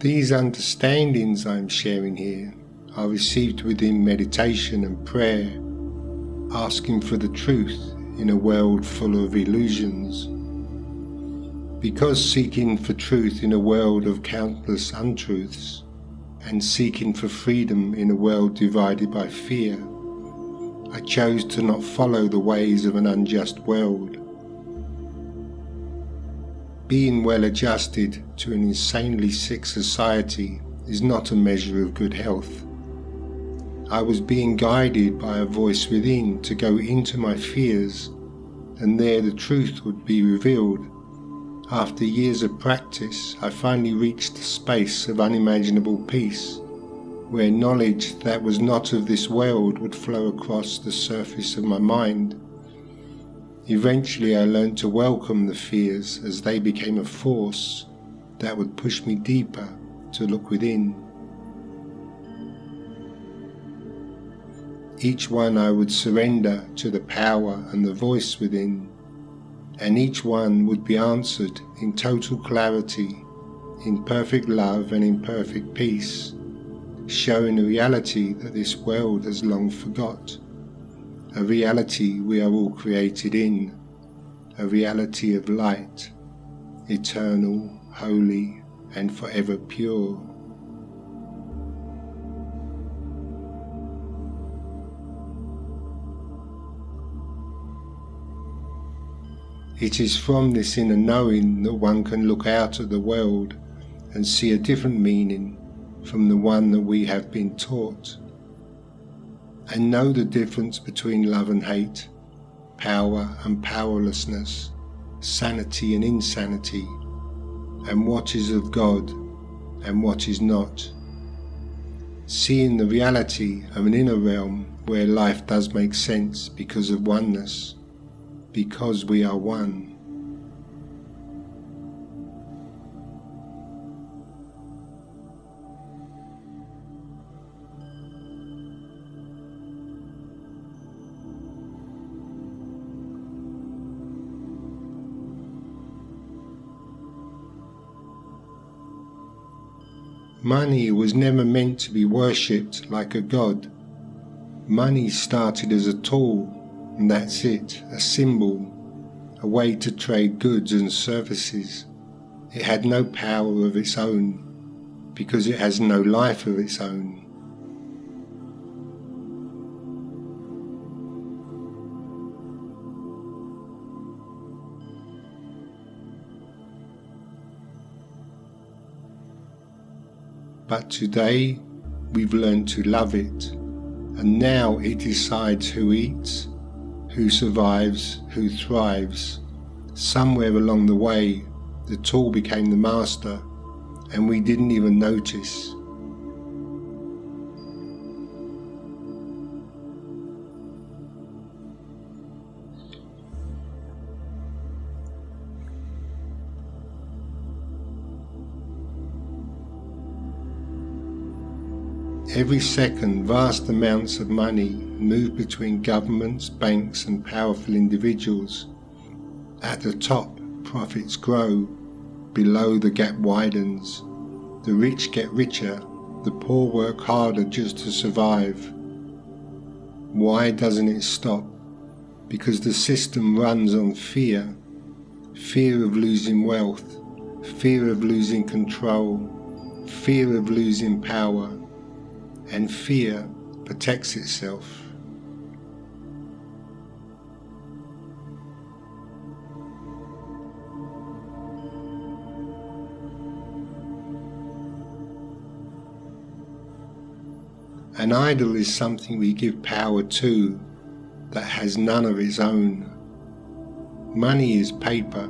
These understandings I am sharing here are received within meditation and prayer, asking for the truth in a world full of illusions. Because seeking for truth in a world of countless untruths, and seeking for freedom in a world divided by fear, I chose to not follow the ways of an unjust world. Being well adjusted to an insanely sick society is not a measure of good health. I was being guided by a voice within to go into my fears, and there the truth would be revealed. After years of practice, I finally reached a space of unimaginable peace, where knowledge that was not of this world would flow across the surface of my mind. Eventually I learned to welcome the fears as they became a force that would push me deeper to look within. Each one I would surrender to the power and the voice within, and each one would be answered in total clarity, in perfect love and in perfect peace, showing a reality that this world has long forgot, a reality we are all created in, a reality of light, eternal, holy, and forever pure. It is from this inner knowing that one can look out at the world and see a different meaning from the one that we have been taught, and know the difference between love and hate, power and powerlessness, sanity and insanity, and what is of God and what is not. Seeing the reality of an inner realm where life does make sense because of oneness, because we are one. Money was never meant to be worshipped like a god. Money started as a tool, and that's it, a symbol, a way to trade goods and services. It had no power of its own, because it has no life of its own. But today we've learned to love it, and now it decides who eats, who survives, who thrives. Somewhere along the way, the tool became the master, and we didn't even notice. Every second, vast amounts of money move between governments, banks, and powerful individuals. At the top, profits grow. Below, the gap widens. The rich get richer. The poor work harder just to survive. Why doesn't it stop? Because the system runs on fear. Fear of losing wealth. Fear of losing control. Fear of losing power. And fear protects itself. An idol is something we give power to that has none of its own. Money is paper,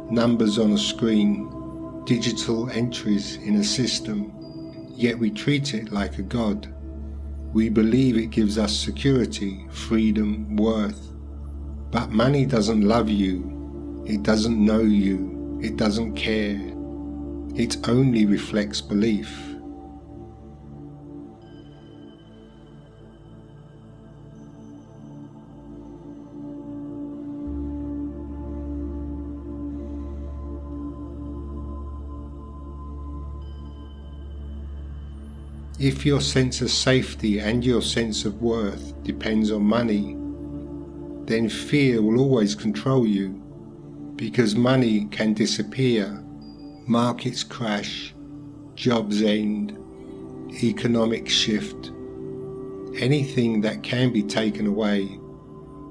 numbers on a screen, digital entries in a system. Yet we treat it like a god. We believe it gives us security, freedom, worth. But money doesn't love you. It doesn't know you. It doesn't care. It only reflects belief. If your sense of safety and your sense of worth depends on money, then fear will always control you, because money can disappear, markets crash, jobs end, economic shift. Anything that can be taken away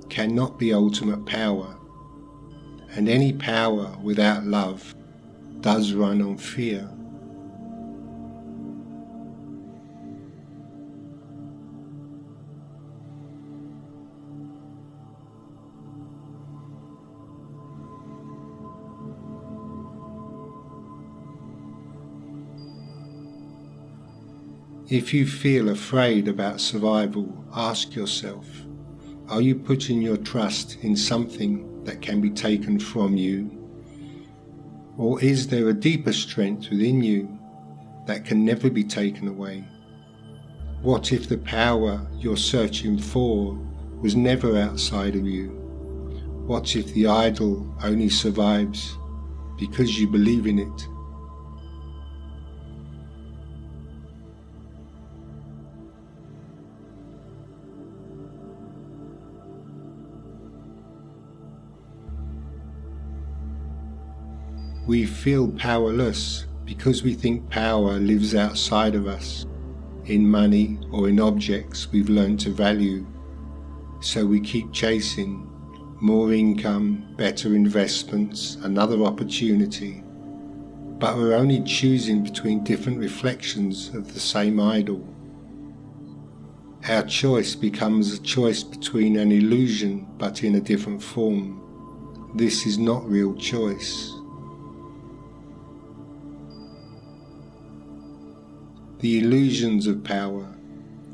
cannot be ultimate power, and any power without love does run on fear. If you feel afraid about survival, ask yourself, are you putting your trust in something that can be taken from you? Or is there a deeper strength within you that can never be taken away? What if the power you're searching for was never outside of you? What if the idol only survives because you believe in it? We feel powerless because we think power lives outside of us, in money or in objects we've learned to value. So we keep chasing more income, better investments, another opportunity. But we're only choosing between different reflections of the same idol. Our choice becomes a choice between an illusion but in a different form. This is not real choice. The illusions of power,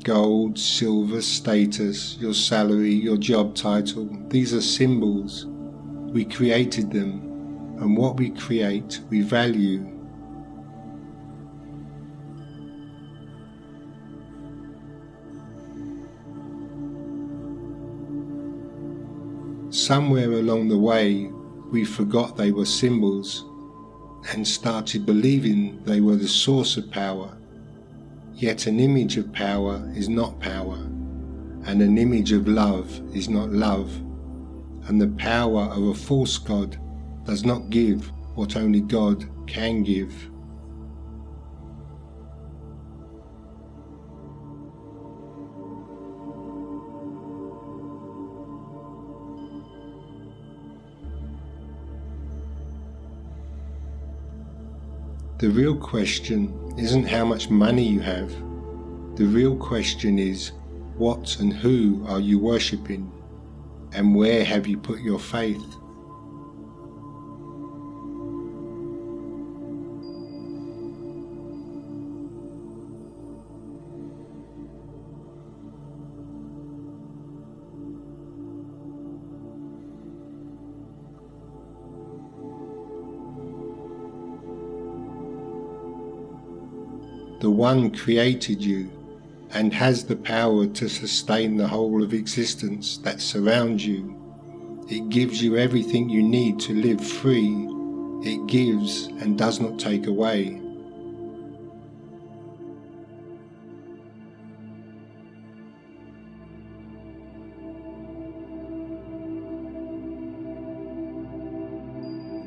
gold, silver, status, your salary, your job title, these are symbols. We created them, and what we create, we value. Somewhere along the way, we forgot they were symbols and started believing they were the source of power. Yet an image of power is not power, and an image of love is not love, and the power of a false God does not give what only God can give. The real question isn't how much money you have. The real question is, what and who are you worshipping, and where have you put your faith? The One created you and has the power to sustain the whole of existence that surrounds you. It gives you everything you need to live free. It gives and does not take away.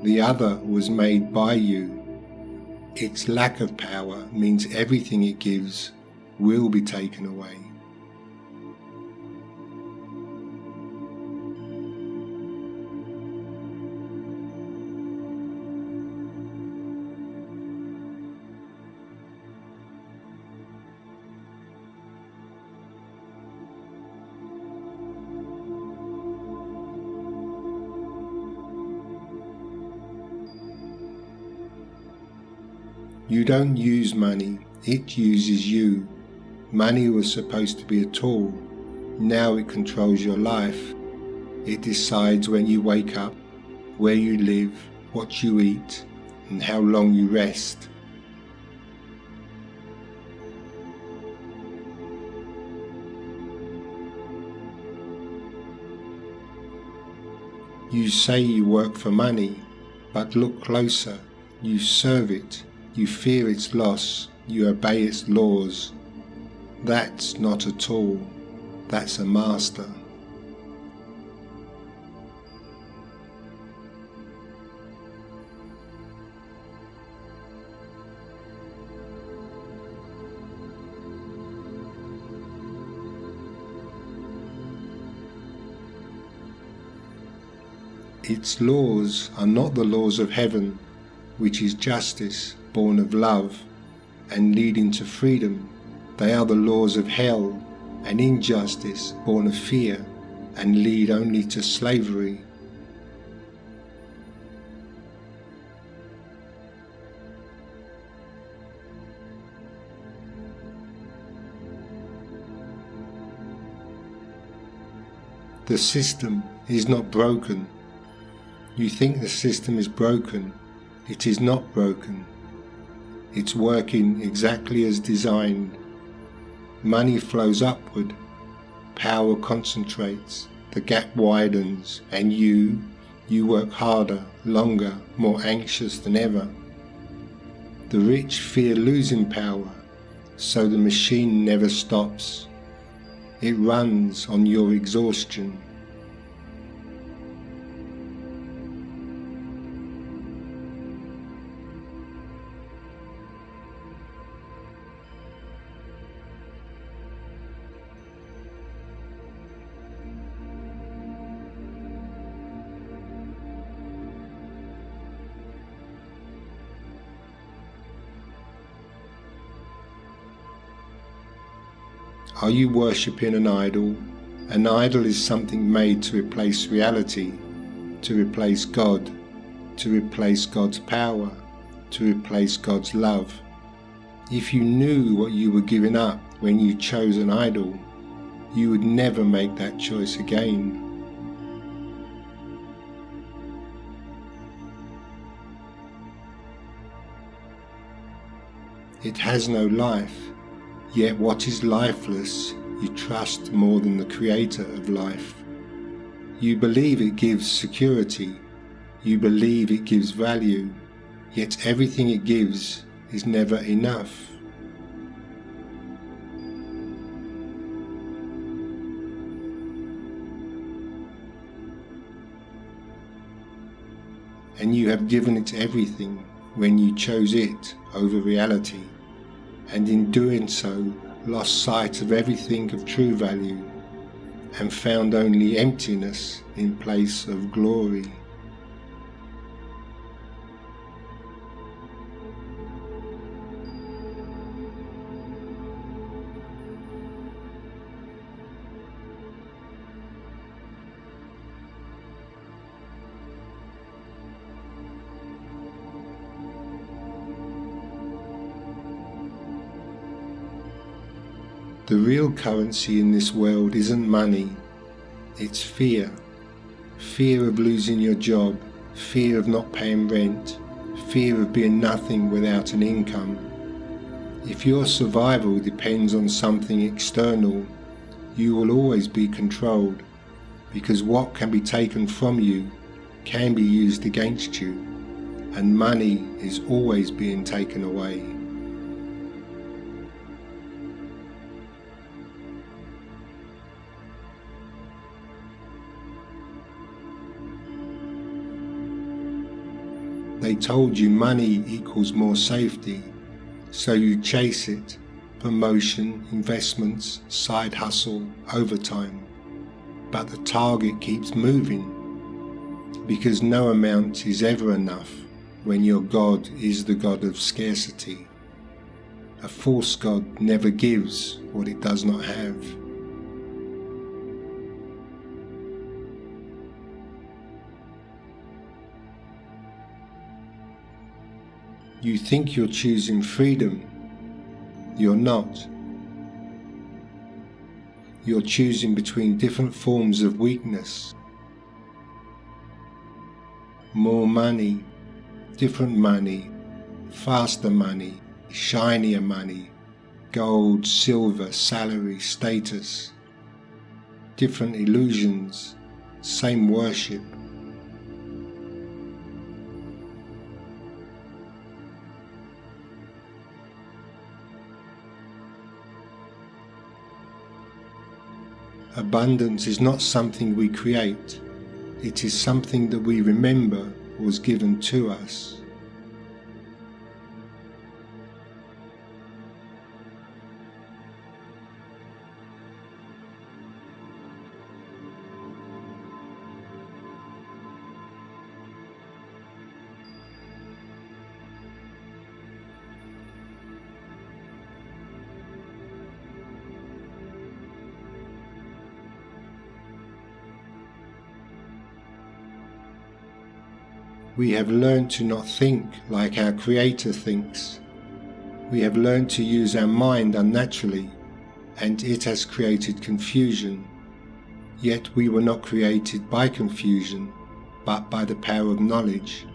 The other was made by you. Its lack of power means everything it gives will be taken away. You don't use money, it uses you. Money was supposed to be a tool. Now it controls your life. It decides when you wake up, where you live, what you eat, and how long you rest. You say you work for money, but look closer. You serve it. You fear its loss, you obey its laws, That's not a tool, that's a master. Its laws are not the laws of heaven, which is justice born of love and leading to freedom. They are the laws of hell and injustice born of fear and lead only to slavery. The system is not broken. You think the system is broken. It is not broken. It's working exactly as designed. Money flows upward. Power concentrates. The gap widens, and you work harder, longer, more anxious than ever. The rich fear losing power, so the machine never stops. It runs on your exhaustion. Are you worshipping an idol? An idol is something made to replace reality, to replace God, to replace God's power, to replace God's love. If you knew what you were giving up when you chose an idol, you would never make that choice again. It has no life. Yet what is lifeless, you trust more than the creator of life. You believe it gives security, you believe it gives value, yet everything it gives is never enough. And you have given it everything when you chose it over reality. And in doing so lost sight of everything of true value and found only emptiness in place of glory. The real currency in this world isn't money, it's fear. Fear of losing your job, fear of not paying rent, fear of being nothing without an income. If your survival depends on something external, you will always be controlled, because what can be taken from you can be used against you, and money is always being taken away. They told you money equals more safety, so you chase it, promotion, investments, side hustle, overtime. But the target keeps moving, because no amount is ever enough when your God is the God of scarcity. A false God never gives what it does not have. You think you're choosing freedom. You're not. You're choosing between different forms of weakness. More money, different money, faster money, shinier money, gold, silver, salary, status. Different illusions, same worship. Abundance is not something we create, it is something that we remember was given to us. We have learned to not think like our Creator thinks. We have learned to use our mind unnaturally, and it has created confusion. Yet we were not created by confusion, but by the power of knowledge,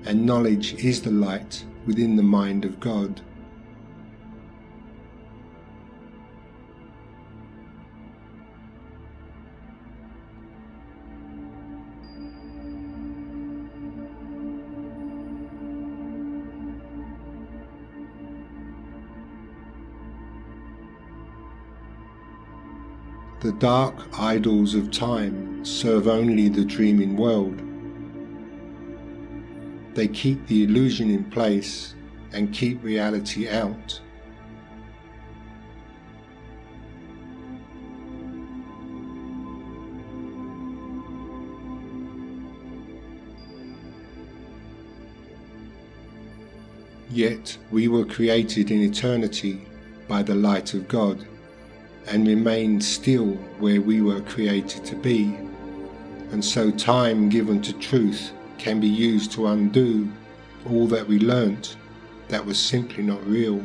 and knowledge is the light within the mind of God. The dark idols of time serve only the dreaming world. They keep the illusion in place and keep reality out. Yet we were created in eternity by the light of God, and remain still where we were created to be, and so time given to truth can be used to undo all that we learnt that was simply not real.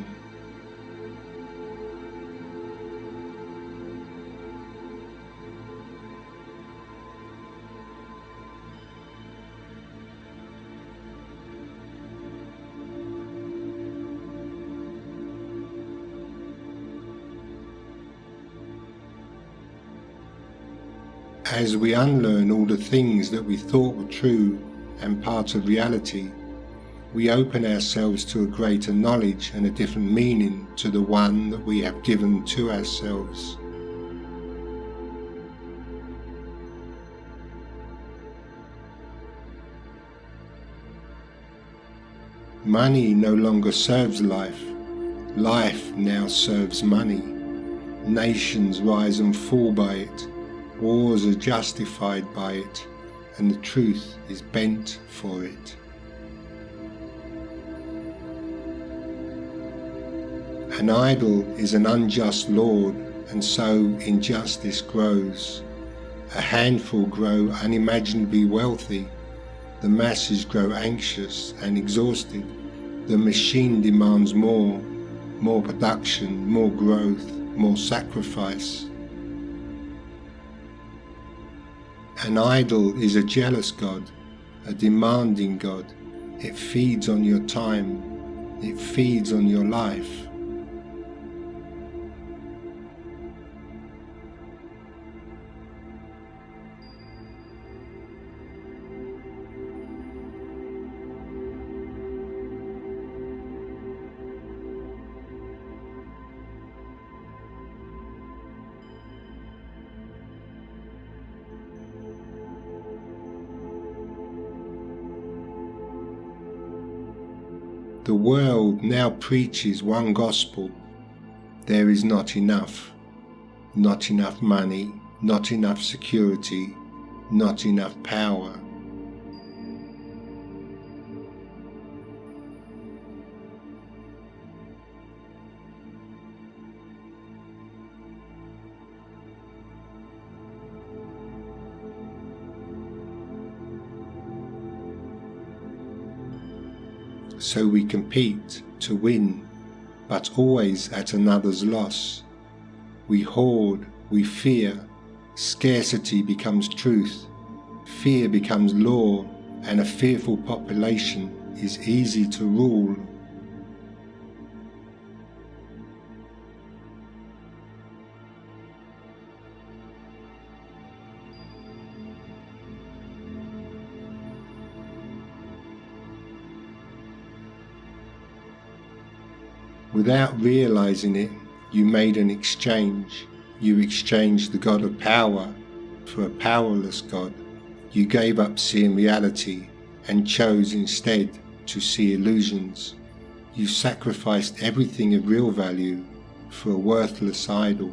As we unlearn all the things that we thought were true and part of reality, we open ourselves to a greater knowledge and a different meaning to the one that we have given to ourselves. Money no longer serves life. Life now serves money. Nations rise and fall by it. Wars are justified by it, and the truth is bent for it. An idol is an unjust lord, and so injustice grows. A handful grow unimaginably wealthy. The masses grow anxious and exhausted. The machine demands more production, more growth, more sacrifice. An idol is a jealous God, a demanding God. It feeds on your time. It feeds on your life. The world now preaches one gospel. There is not enough. Not enough money, not enough security, not enough power. So we compete to win, but always at another's loss. We hoard, we fear. Scarcity becomes truth. Fear becomes law, and a fearful population is easy to rule. Without realizing it, you made an exchange. You exchanged the God of power for a powerless God. You gave up seeing reality and chose instead to see illusions. You sacrificed everything of real value for a worthless idol.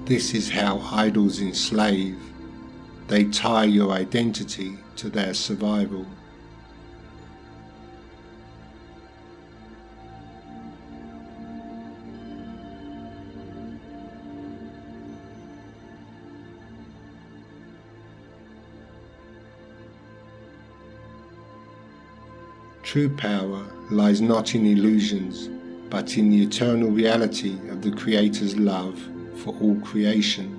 This is how idols enslave. They tie your identity to their survival. True power lies not in illusions, but in the eternal reality of the Creator's love for all creation.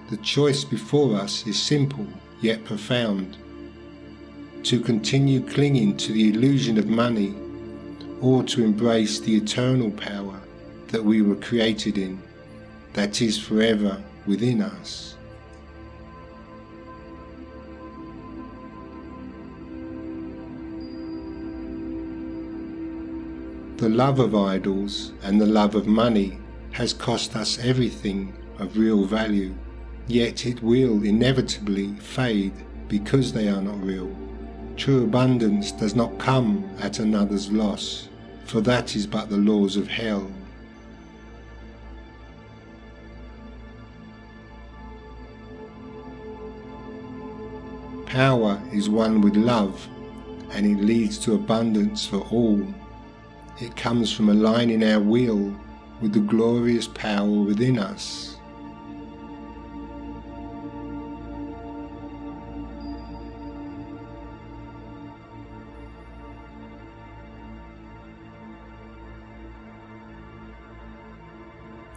The choice before us is simple yet profound: to continue clinging to the illusion of money, or to embrace the eternal power that we were created in, that is forever within us. The love of idols and the love of money has cost us everything of real value, yet it will inevitably fade because they are not real. True abundance does not come at another's loss, for that is but the laws of hell. Power is one with love, and it leads to abundance for all. It comes from aligning our will with the glorious power within us.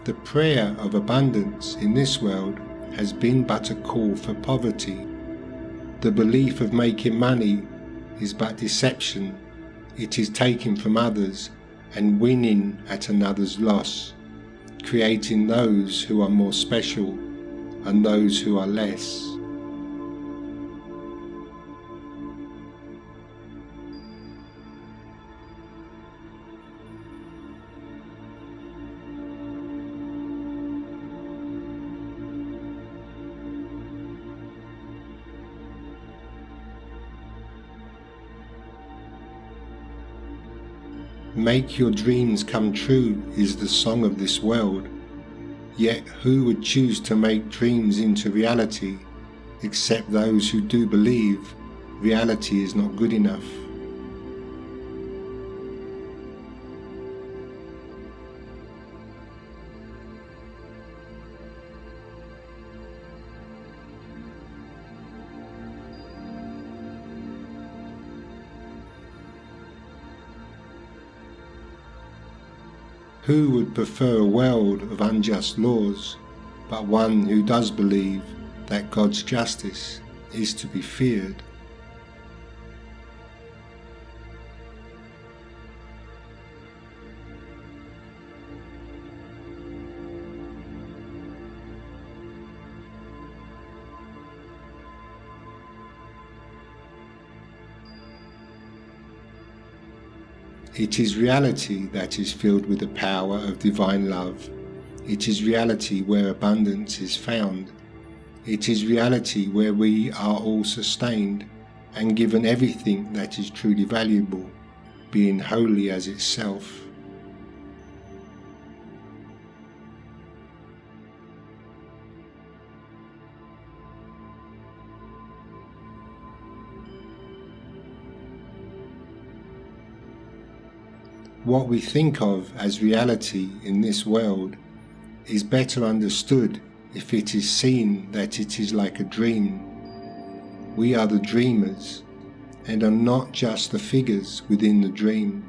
The prayer of abundance in this world has been but a call for poverty. The belief of making money is but deception. It is taking from others and winning at another's loss, creating those who are more special and those who are less. Make your dreams come true is the song of this world. Yet who would choose to make dreams into reality except those who do believe reality is not good enough? Who would prefer a world of unjust laws, but one who does believe that God's justice is to be feared? It is reality that is filled with the power of divine love. It is reality where abundance is found. It is reality where we are all sustained and given everything that is truly valuable, being holy as itself. What we think of as reality in this world is better understood if it is seen that it is like a dream. We are the dreamers and are not just the figures within the dream.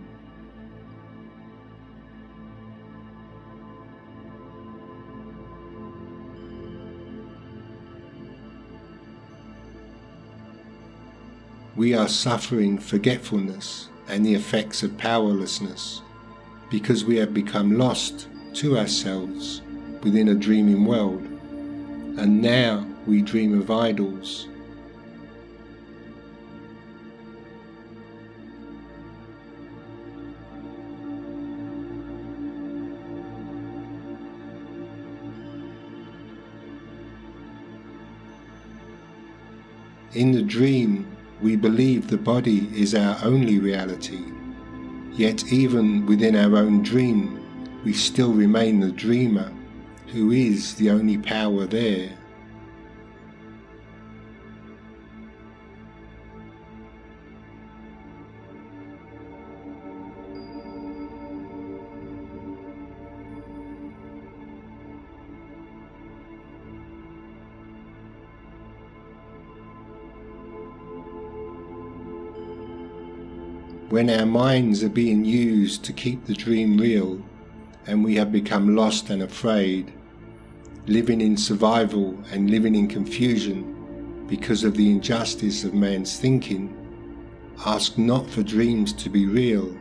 We are suffering forgetfulness and the effects of powerlessness because we have become lost to ourselves within a dreaming world, and now we dream of idols. In the dream, we believe the body is our only reality, yet even within our own dream, we still remain the dreamer, who is the only power there. When our minds are being used to keep the dream real, and we have become lost and afraid, living in survival and living in confusion because of the injustice of man's thinking, ask not for dreams to be real.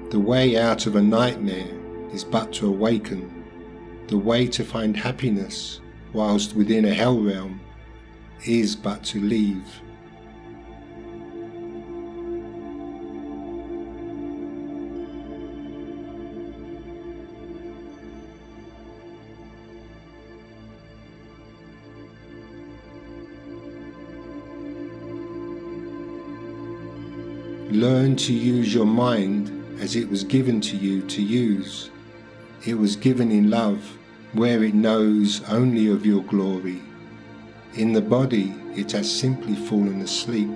The way out of a nightmare is but to awaken. The way to find happiness whilst within a hell realm is but to leave. Learn to use your mind as it was given to you to use. It was given in love, where it knows only of your glory. In the body, it has simply fallen asleep.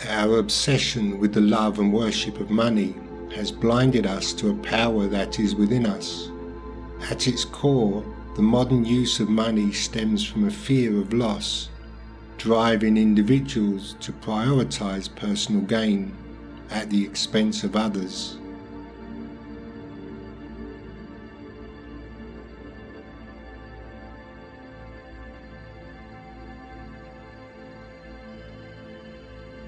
Our obsession with the love and worship of money has blinded us to a power that is within us. At its core, the modern use of money stems from a fear of loss, driving individuals to prioritize personal gain at the expense of others.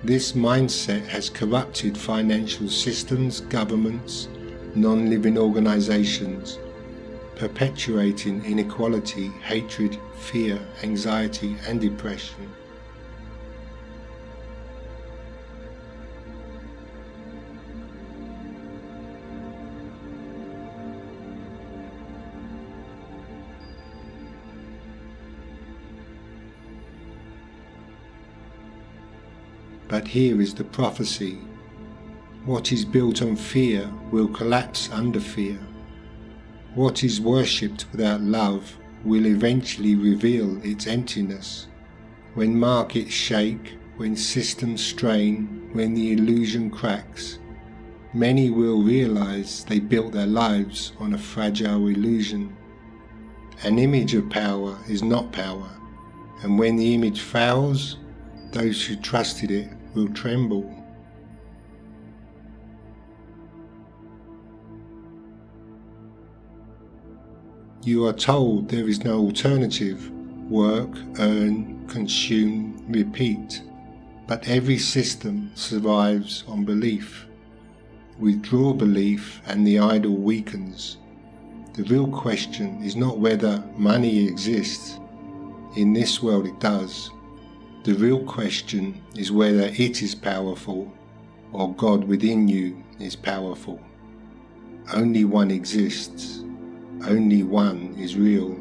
This mindset has corrupted financial systems, governments, non-living organizations, perpetuating inequality, hatred, fear, anxiety, and depression. But here is the prophecy. What is built on fear will collapse under fear. What is worshipped without love will eventually reveal its emptiness. When markets shake, when systems strain, when the illusion cracks, many will realize they built their lives on a fragile illusion. An image of power is not power, and when the image fails, those who trusted it will tremble. You are told there is no alternative: work, earn, consume, repeat. But every system survives on belief. Withdraw belief and the idol weakens. The real question is not whether money exists. In this world it does. The real question is whether it is powerful or God within you is powerful. Only one exists. Only one is real.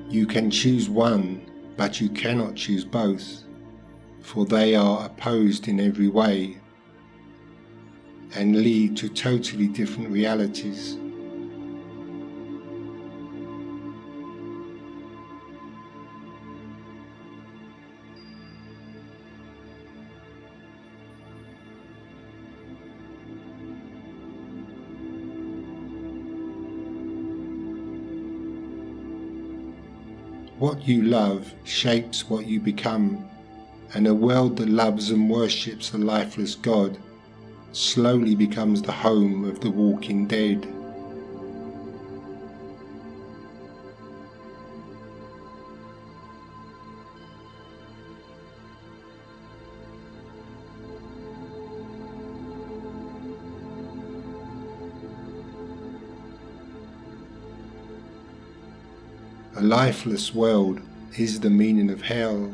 You can choose one, but you cannot choose both, for they are opposed in every way. and lead to totally different realities. What you love shapes what you become, and a world that loves and worships a lifeless God slowly becomes the home of the walking dead. A lifeless world is the meaning of hell.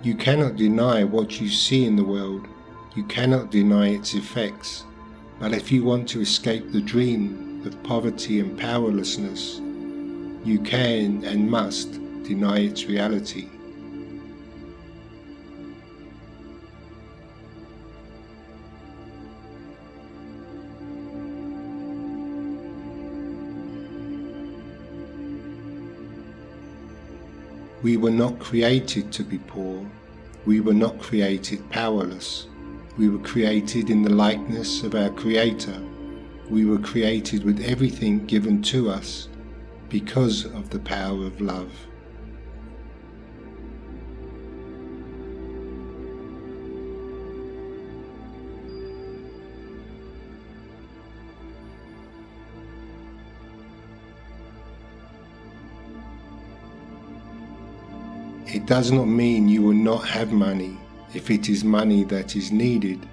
You cannot deny what you see in the world. You cannot deny its effects. But if you want to escape the dream of poverty and powerlessness, you can and must deny its reality. We were not created to be poor. We were not created powerless. We were created in the likeness of our Creator. We were created with everything given to us because of the power of love. It does not mean you will not have money if it is money that is needed,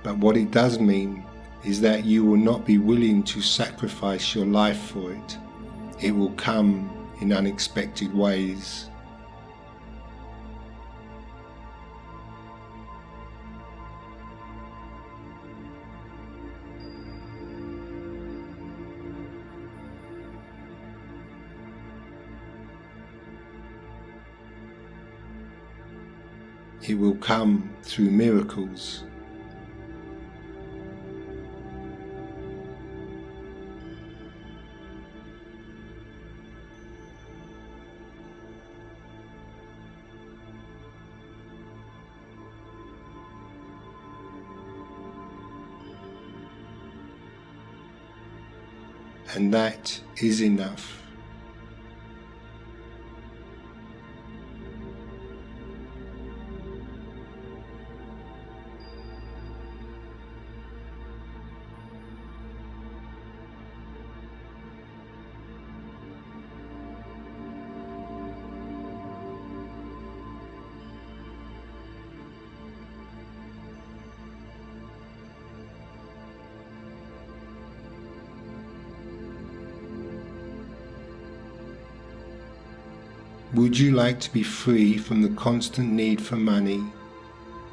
but what it does mean is that you will not be willing to sacrifice your life for it. It will come in unexpected ways. It will come through miracles. And that is enough. Would you like to be free from the constant need for money,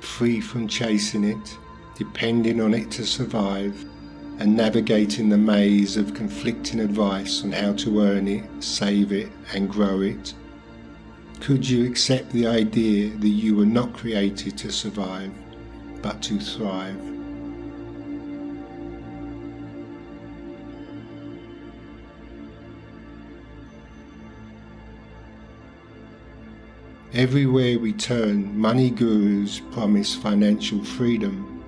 free from chasing it, depending on it to survive, and navigating the maze of conflicting advice on how to earn it, save it, and grow it? Could you accept the idea that you were not created to survive, but to thrive? Everywhere we turn, money gurus promise financial freedom,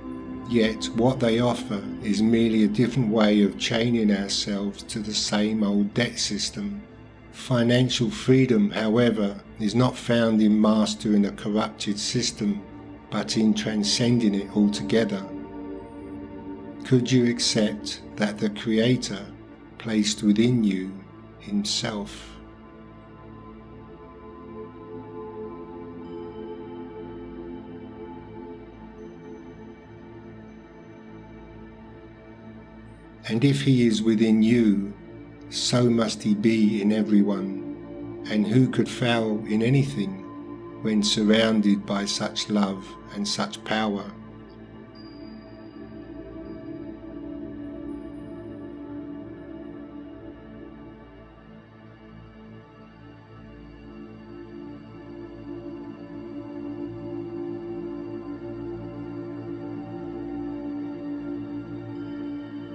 yet what they offer is merely a different way of chaining ourselves to the same old debt system. Financial freedom, however, is not found in mastering a corrupted system, but in transcending it altogether. Could you accept that the Creator placed within you Himself? And if He is within you, so must He be in everyone. And who could fail in anything when surrounded by such love and such power?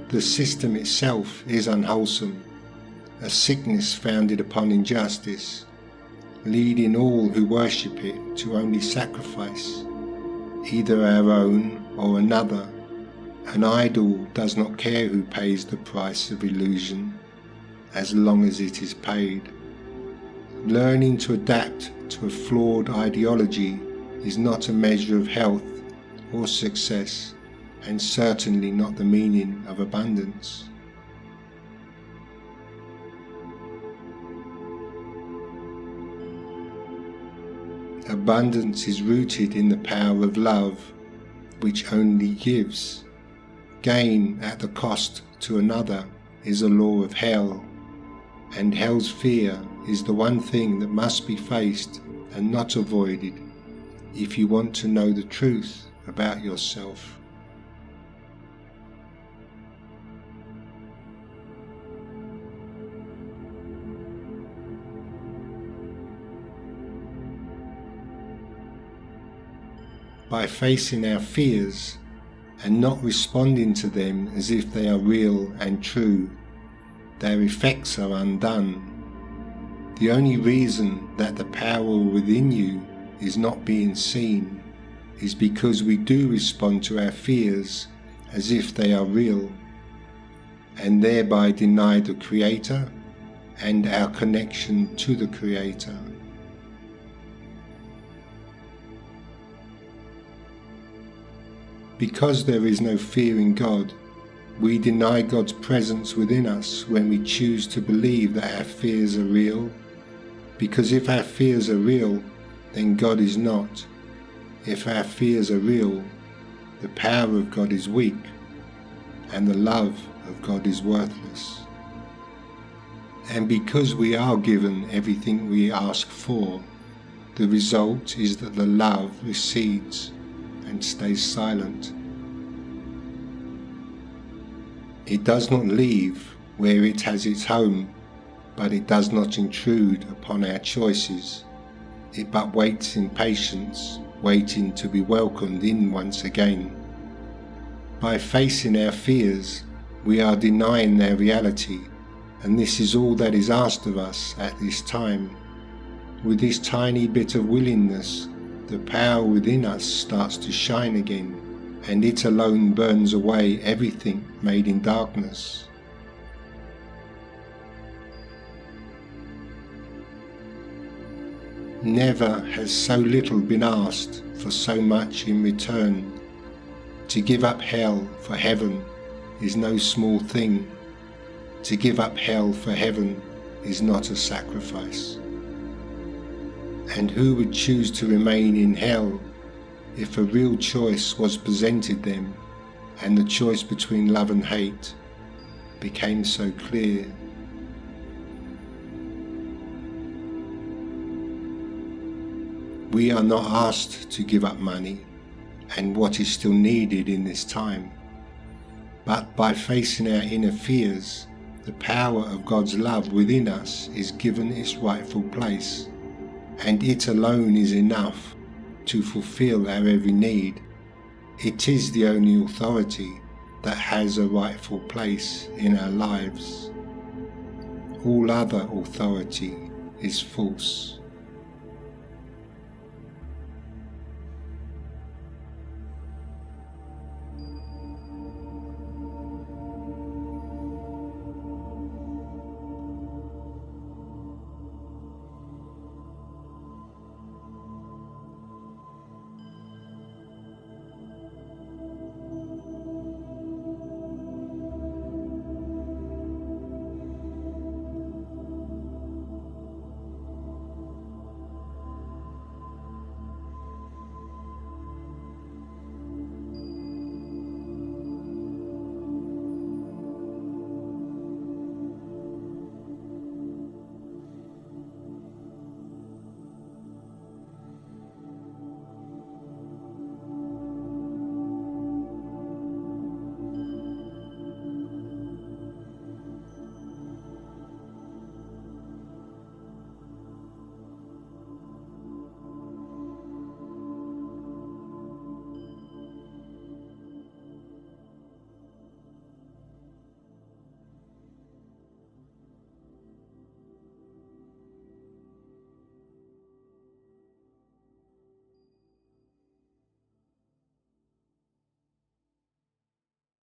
The system itself is unwholesome, a sickness founded upon injustice, leading all who worship it to only sacrifice, either our own or another. An idol does not care who pays the price of illusion, as long as it is paid. Learning to adapt to a flawed ideology is not a measure of health or success, and certainly not the meaning of abundance. Abundance is rooted in the power of love, which only gives. Gain at the cost to another is a law of hell, and hell's fear is the one thing that must be faced and not avoided if you want to know the truth about yourself. By facing our fears and not responding to them as if they are real and true, their effects are undone. The only reason that the power within you is not being seen is because we do respond to our fears as if they are real, and thereby deny the Creator and our connection to the Creator. Because there is no fear in God, we deny God's presence within us when we choose to believe that our fears are real. Because if our fears are real, then God is not. If our fears are real, the power of God is weak, and the love of God is worthless. And because we are given everything we ask for, the result is that the love recedes and stays silent. It does not leave where it has its home, but it does not intrude upon our choices. It but waits in patience, waiting to be welcomed in once again. By facing our fears, we are denying their reality, and this is all that is asked of us at this time. With this tiny bit of willingness, the power within us starts to shine again, and it alone burns away everything made in darkness. Never has so little been asked for so much in return. To give up hell for heaven is no small thing. To give up hell for heaven is not a sacrifice. And who would choose to remain in hell if a real choice was presented them and the choice between love and hate became so clear? We are not asked to give up money and what is still needed in this time, but by facing our inner fears, the power of God's love within us is given its rightful place, and it alone is enough to fulfill our every need. It is the only authority that has a rightful place in our lives. All other authority is false.